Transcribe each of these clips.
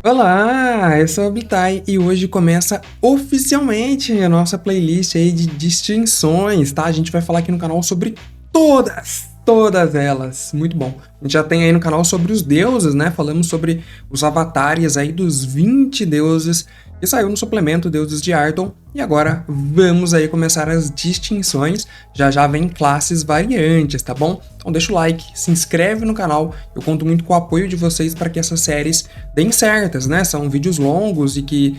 Olá, eu sou o Bitai e hoje começa oficialmente a nossa playlist aí de distinções, tá? A gente vai falar aqui no canal sobre todas elas. Muito bom. A gente já tem aí no canal sobre os deuses, né? Falamos sobre os avatares aí dos 20 deuses que saiu no suplemento Deuses de Arton. E agora vamos aí começar as distinções. Já já vem classes variantes, tá bom? Então deixa o like, se inscreve no canal. Eu conto muito com o apoio de vocês para que essas séries deem certas, né? São vídeos longos e que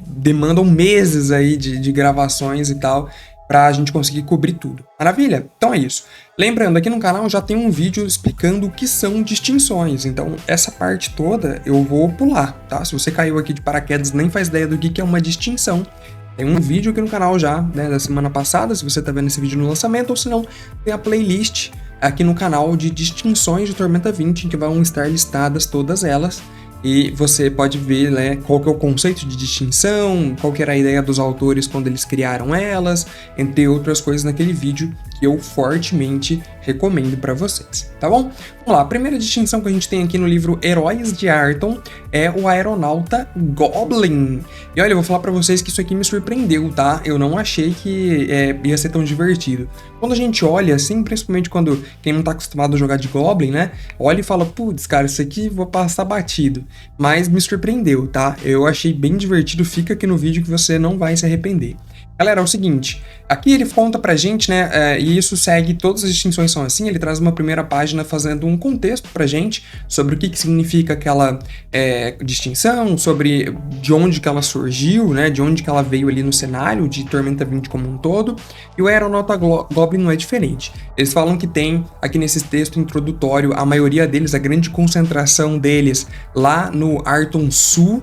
demandam meses aí de gravações e tal, pra gente conseguir cobrir tudo. Maravilha? Então é isso. Lembrando, aqui no canal já tem um vídeo explicando o que são distinções, então essa parte toda eu vou pular, tá? Se você caiu aqui de paraquedas e nem faz ideia do que é uma distinção, tem um vídeo aqui no canal já, né, da semana passada, se você tá vendo esse vídeo no lançamento, ou se não, tem a playlist aqui no canal de distinções de Tormenta 20, em que vão estar listadas todas elas. E você pode ver, né, qual que é o conceito de distinção, qual que era a ideia dos autores quando eles criaram elas, entre outras coisas naquele vídeo que eu fortemente recomendo para vocês, tá bom? Vamos lá, a primeira distinção que a gente tem aqui no livro Heróis de Arton é o Aeronauta Goblin. E olha, eu vou falar para vocês que isso aqui me surpreendeu, tá? Eu não achei que ia ser tão divertido. Quando a gente olha assim, principalmente quando quem não tá acostumado a jogar de Goblin, né, olha e fala, putz, cara, isso aqui vou passar batido. Mas me surpreendeu, tá? Eu achei bem divertido, fica aqui no vídeo que você não vai se arrepender. Galera, é o seguinte, aqui ele conta pra gente, né, e isso segue, todas as distinções são assim, ele traz uma primeira página fazendo um contexto pra gente sobre o que significa aquela distinção, sobre de onde que ela surgiu, né, de onde que ela veio ali no cenário de Tormenta 20 como um todo, e o Aeronauta Goblin não é diferente. Eles falam que tem, aqui nesse texto introdutório, a maioria deles, a grande concentração deles, lá no Arton Sul,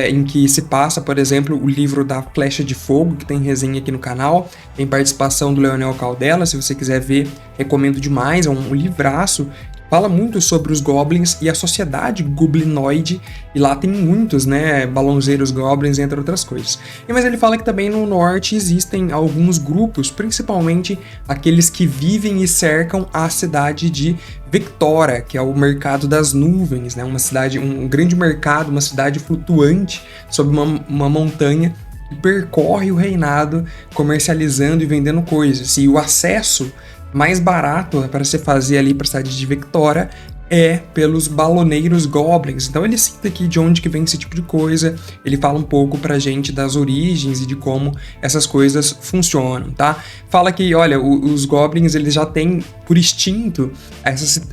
em que se passa, por exemplo, o livro da Flecha de Fogo, que tem resenha aqui no canal, tem participação do Leonel Caldela, se você quiser ver, recomendo demais, é um livraço. Fala muito sobre os goblins e a sociedade goblinoide, e lá tem muitos, né, balãozeiros goblins, entre outras coisas. Mas ele fala que também no norte existem alguns grupos, principalmente aqueles que vivem e cercam a cidade de Victora, que é o mercado das nuvens, né, uma cidade, um grande mercado, uma cidade flutuante sobre uma montanha, que percorre o reinado comercializando e vendendo coisas, e o acesso mais barato para se fazer ali para a cidade de Victora é pelos baloneiros goblins. Então ele cita aqui de onde que vem esse tipo de coisa, ele fala um pouco pra gente das origens e de como essas coisas funcionam, tá? Fala que, olha, os goblins, eles já têm por instinto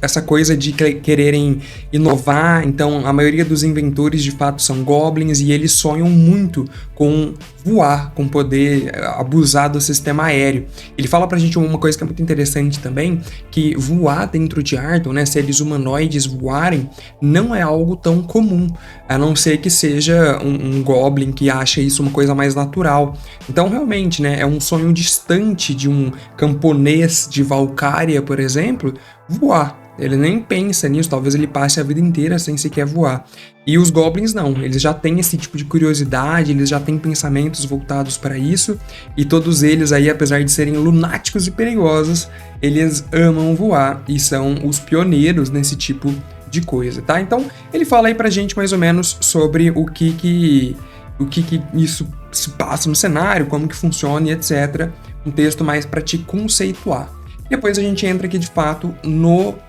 essa coisa de quererem inovar, então a maioria dos inventores de fato são goblins e eles sonham muito com voar, com poder abusar do sistema aéreo. Ele fala pra gente uma coisa que é muito interessante também, que voar dentro de Arton, né, seres humanoides voarem, não é algo tão comum, a não ser que seja um goblin que acha isso uma coisa mais natural. Então realmente, né, é um sonho distante de um camponês de Valkyria, por exemplo, voar. Ele nem pensa nisso, talvez ele passe a vida inteira sem sequer voar. E os goblins não, eles já têm esse tipo de curiosidade, eles já têm pensamentos voltados para isso, e todos eles aí, apesar de serem lunáticos e perigosos, eles amam voar e são os pioneiros nesse tipo de coisa, tá? Então, ele fala aí pra gente mais ou menos sobre o que isso se passa no cenário, como que funciona e etc. Um texto mais para te conceituar. Depois a gente entra aqui de fato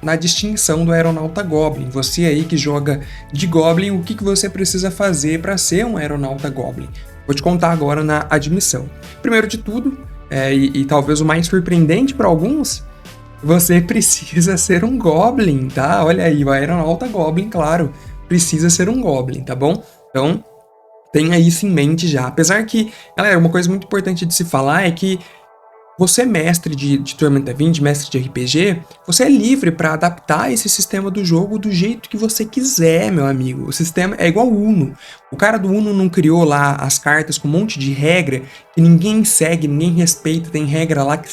na distinção do Aeronauta Goblin. Você aí que joga de Goblin, o que você precisa fazer para ser um Aeronauta Goblin? Vou te contar agora na admissão. Primeiro de tudo, e talvez o mais surpreendente para alguns, você precisa ser um Goblin, tá? Olha aí, o Aeronauta Goblin, claro, precisa ser um Goblin, tá bom? Então, tenha isso em mente já. Apesar que, galera, uma coisa muito importante de se falar é que você é mestre de Tormenta 20, mestre de RPG, você é livre para adaptar esse sistema do jogo do jeito que você quiser, meu amigo. O sistema é igual ao Uno. O cara do Uno não criou lá as cartas com um monte de regra que ninguém segue, ninguém respeita, tem regra lá que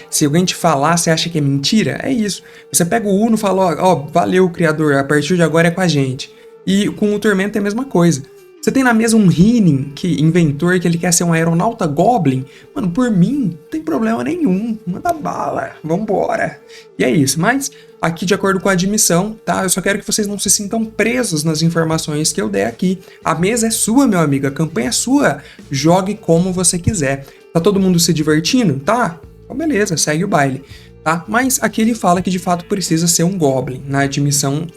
se alguém te falar, você acha que é mentira? É isso. Você pega o Uno e fala, ó, valeu, criador, a partir de agora é com a gente. E com o Tormenta é a mesma coisa. Você tem na mesa um Hinin, que inventor, que ele quer ser um aeronauta Goblin? Mano, por mim, não tem problema nenhum. Manda bala, vambora. E é isso, mas aqui de acordo com a admissão, tá? Eu só quero que vocês não se sintam presos nas informações que eu der aqui. A mesa é sua, meu amigo, a campanha é sua. Jogue como você quiser. Tá todo mundo se divertindo? Tá? Então beleza, segue o baile. Tá? Mas aqui ele fala que de fato precisa ser um Goblin, na admissão,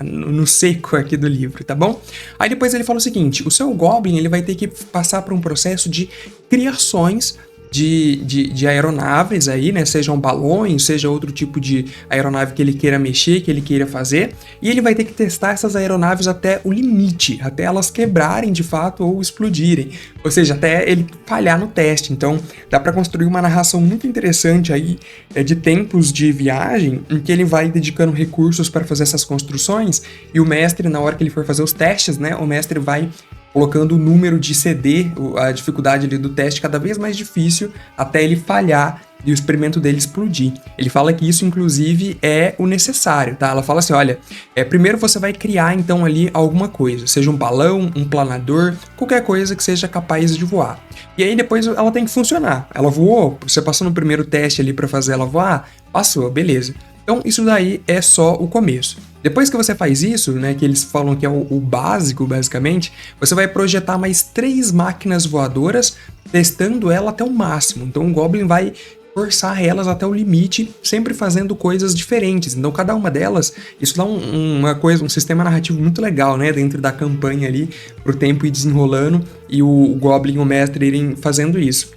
no seco aqui do livro, tá bom? Aí depois ele fala o seguinte, o seu Goblin ele vai ter que passar por um processo de criações de aeronaves aí, né? Sejam balões, seja outro tipo de aeronave que ele queira mexer, que ele queira fazer, e ele vai ter que testar essas aeronaves até o limite, até elas quebrarem de fato ou explodirem, ou seja, até ele falhar no teste. Então dá para construir uma narração muito interessante aí de tempos de viagem, em que ele vai dedicando recursos para fazer essas construções, e o mestre, na hora que ele for fazer os testes, né, o mestre vai colocando o número de CD, a dificuldade ali do teste cada vez mais difícil, até ele falhar e o experimento dele explodir. Ele fala que isso, inclusive, é o necessário, tá? Ela fala assim, olha, primeiro você vai criar, então, ali alguma coisa, seja um balão, um planador, qualquer coisa que seja capaz de voar. E aí depois ela tem que funcionar. Ela voou, você passou no primeiro teste ali para fazer ela voar, passou, beleza. Então, isso daí é só o começo. Depois que você faz isso, né, que eles falam que é o básico, basicamente, você vai projetar mais 3 máquinas voadoras, testando ela até o máximo. Então, o Goblin vai forçar elas até o limite, sempre fazendo coisas diferentes. Então, cada uma delas, isso dá um sistema narrativo muito legal, né, dentro da campanha ali, pro tempo ir desenrolando e o Goblin e o mestre irem fazendo isso.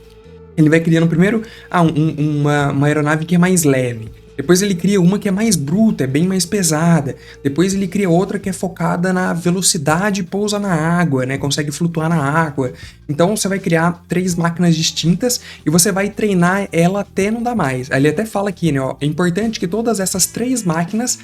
Ele vai criando primeiro uma aeronave que é mais leve. Depois ele cria uma que é mais bruta, é bem mais pesada. Depois ele cria outra que é focada na velocidade e pousa na água, né? Consegue flutuar na água. Então você vai criar 3 máquinas distintas e você vai treinar ela até não dar mais. Ele até fala aqui, né? Ó, é importante que todas essas 3 máquinas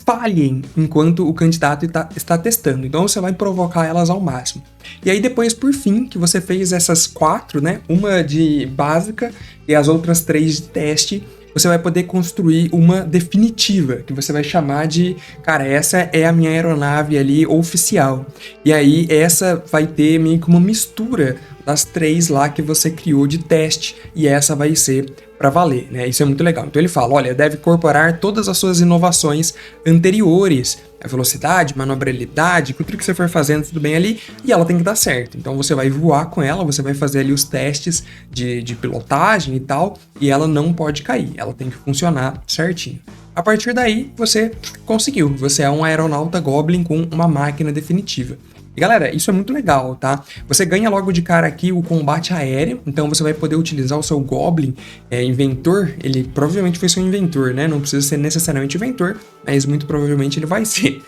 falhem enquanto o candidato está testando. Então você vai provocar elas ao máximo. E aí depois, por fim, que você fez essas 4, né? Uma de básica e as outras 3 de teste, você vai poder construir uma definitiva, que você vai chamar de, cara, essa é a minha aeronave ali oficial. E aí essa vai ter meio que uma mistura das 3 lá que você criou de teste, e essa vai ser para valer, né? Isso é muito legal. Então ele fala, olha, deve incorporar todas as suas inovações anteriores, a velocidade, manobrabilidade, tudo que você for fazendo, tudo bem ali, e ela tem que dar certo. Então você vai voar com ela, você vai fazer ali os testes de pilotagem e tal, e ela não pode cair, ela tem que funcionar certinho. A partir daí, você conseguiu, você é um aeronauta Goblin com uma máquina definitiva. E galera, isso é muito legal, tá? Você ganha logo de cara aqui o combate aéreo, então você vai poder utilizar o seu Goblin inventor, ele provavelmente foi seu inventor, né? Não precisa ser necessariamente inventor, mas muito provavelmente ele vai ser.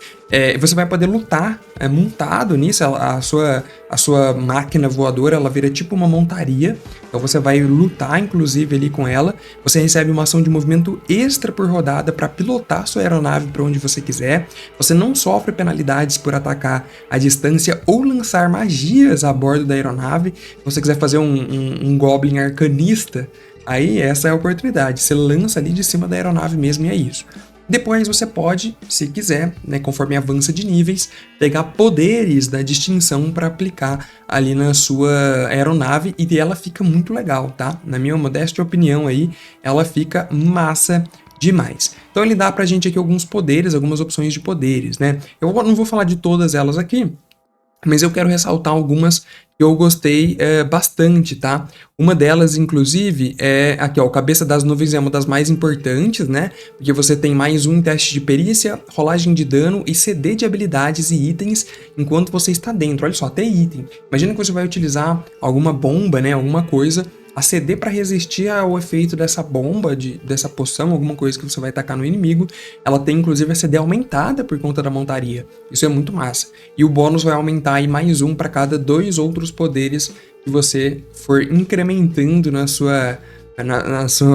Você vai poder lutar montado nisso, a sua máquina voadora, ela vira tipo uma montaria, então você vai lutar inclusive ali com ela, você recebe uma ação de movimento extra por rodada para pilotar sua aeronave para onde você quiser, você não sofre penalidades por atacar a distância ou lançar magias a bordo da aeronave. Se você quiser fazer um Goblin arcanista, aí essa é a oportunidade, você lança ali de cima da aeronave mesmo e é isso. Depois você pode, se quiser, né, conforme avança de níveis, pegar poderes da distinção para aplicar ali na sua aeronave e ela fica muito legal, tá? Na minha modesta opinião aí, ela fica massa demais. Então ele dá pra gente aqui alguns poderes, algumas opções de poderes, né? Eu não vou falar de todas elas aqui, mas eu quero ressaltar algumas que eu gostei bastante, tá? Uma delas, inclusive, é aqui, ó, o Cabeça das Nuvens é uma das mais importantes, né? Porque você tem mais um teste de perícia, rolagem de dano e CD de habilidades e itens enquanto você está dentro. Olha só, até item. Imagina que você vai utilizar alguma bomba, né? Alguma coisa, a CD para resistir ao efeito dessa bomba, dessa poção, alguma coisa que você vai tacar no inimigo. Ela tem inclusive a CD aumentada por conta da montaria. Isso é muito massa. E o bônus vai aumentar aí mais um para cada 2 outros poderes que você for incrementando na sua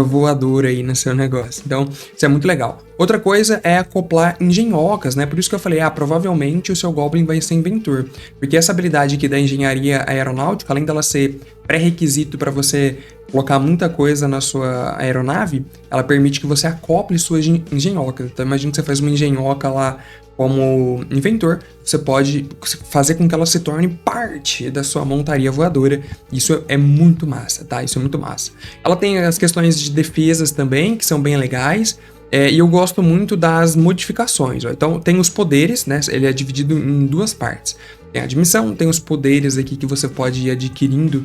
voadora aí, no seu negócio. Então, isso é muito legal. Outra coisa é acoplar engenhocas, né? Por isso que eu falei, provavelmente o seu Goblin vai ser inventor. Porque essa habilidade aqui da engenharia aeronáutica, além dela ser pré-requisito para você colocar muita coisa na sua aeronave, ela permite que você acople suas engenhocas. Então, imagina que você faz uma engenhoca lá como inventor, você pode fazer com que ela se torne parte da sua montaria voadora. Isso é muito massa, tá? Isso é muito massa. Ela tem as questões de defesas também, que são bem legais. E eu gosto muito das modificações. Ó. Então, tem os poderes, né? Ele é dividido em duas partes. Tem a admissão, tem os poderes aqui que você pode ir adquirindo,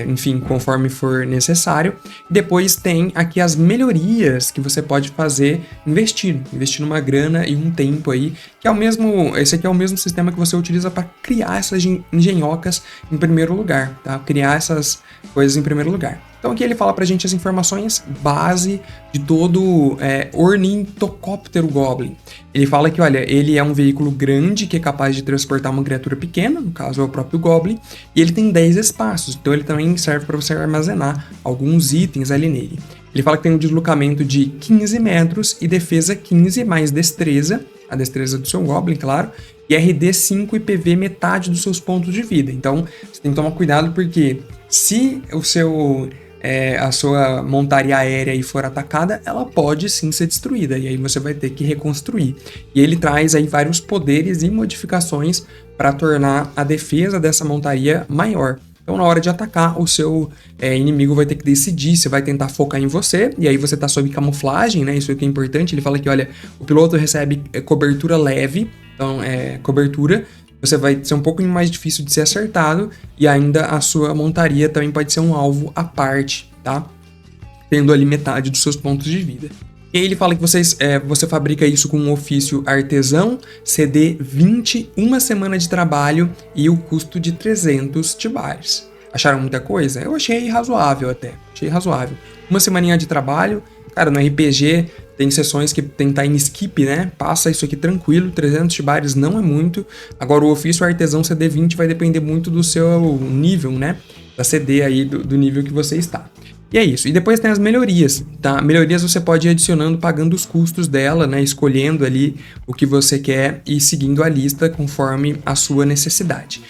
enfim, conforme for necessário. Depois tem aqui as melhorias que você pode fazer investindo uma grana e um tempo aí, que é o mesmo, esse aqui é o mesmo sistema que você utiliza para criar essas engenhocas em primeiro lugar, tá? Criar essas coisas em primeiro lugar. Então aqui ele fala pra gente as informações base de todo ornitocóptero Goblin. Ele fala que, olha, ele é um veículo grande que é capaz de transportar uma criatura pequena, no caso é o próprio Goblin, e ele tem 10 espaços, então ele também serve para você armazenar alguns itens ali nele. Ele fala que tem um deslocamento de 15 metros e defesa 15 mais destreza, a destreza do seu Goblin, claro, e RD 5 e PV metade dos seus pontos de vida. Então você tem que tomar cuidado porque se a sua montaria aérea aí for atacada, ela pode sim ser destruída, e aí você vai ter que reconstruir. E ele traz aí vários poderes e modificações para tornar a defesa dessa montaria maior. Então, na hora de atacar, o seu inimigo vai ter que decidir se vai tentar focar em você, e aí você tá sob camuflagem, né? Isso aqui é importante. Ele fala que, olha, o piloto recebe cobertura leve, então, cobertura, você vai ser um pouco mais difícil de ser acertado, e ainda a sua montaria também pode ser um alvo à parte, tá? Tendo ali metade dos seus pontos de vida. E aí ele fala que você fabrica isso com um ofício artesão, CD 20, uma semana de trabalho e o custo de 300 tibares. Acharam muita coisa? Eu achei razoável até, achei razoável. Uma semaninha de trabalho, cara, no RPG tem sessões que tem time skip, né? Passa isso aqui tranquilo, 300 tibares não é muito. Agora o ofício artesão CD 20 vai depender muito do seu nível, né? Da CD aí, do nível que você está. E é isso. E depois tem as melhorias, tá? Melhorias você pode ir adicionando, pagando os custos dela, né? Escolhendo ali o que você quer e seguindo a lista conforme a sua necessidade.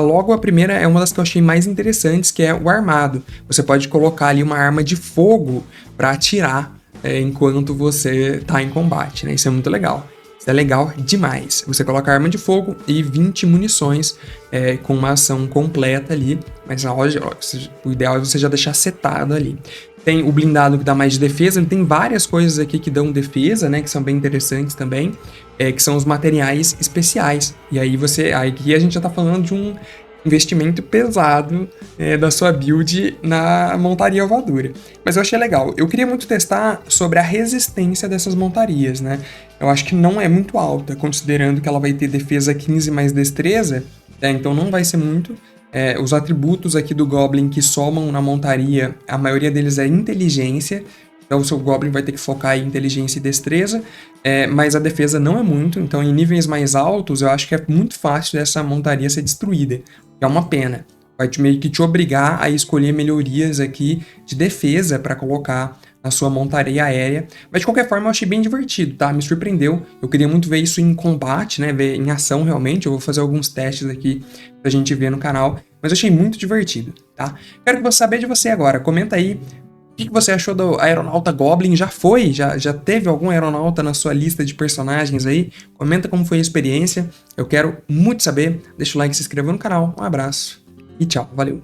Logo a primeira é uma das que eu achei mais interessantes, que é o armado. Você pode colocar ali uma arma de fogo para atirar enquanto você está em combate, né? Isso é muito legal. Isso é legal demais. Você coloca arma de fogo e 20 munições com uma ação completa ali. Mas o ideal é você já deixar setado ali. Tem o blindado que dá mais de defesa. Tem várias coisas aqui que dão defesa, né? Que são bem interessantes também. Que são os materiais especiais. E aí aqui a gente já tá falando de um investimento pesado da sua build na montaria voadora. Mas eu achei legal. Eu queria muito testar sobre a resistência dessas montarias, né? Eu acho que não é muito alta, considerando que ela vai ter defesa 15 mais destreza, então não vai ser muito. Os atributos aqui do Goblin que somam na montaria, a maioria deles é inteligência, então o seu Goblin vai ter que focar em inteligência e destreza, mas a defesa não é muito, então em níveis mais altos eu acho que é muito fácil dessa montaria ser destruída. É uma pena. Vai meio que te obrigar a escolher melhorias aqui de defesa para colocar na sua montaria aérea. Mas de qualquer forma eu achei bem divertido, tá? Me surpreendeu. Eu queria muito ver isso em combate, né? Ver em ação realmente. Eu vou fazer alguns testes aqui pra gente ver no canal. Mas eu achei muito divertido, tá? Quero saber de você agora. Comenta aí o que você achou do Aeronauta Goblin. Já teve algum aeronauta na sua lista de personagens aí? Comenta como foi a experiência. Eu quero muito saber. Deixa o like, se inscreva no canal. Um abraço e tchau. Valeu!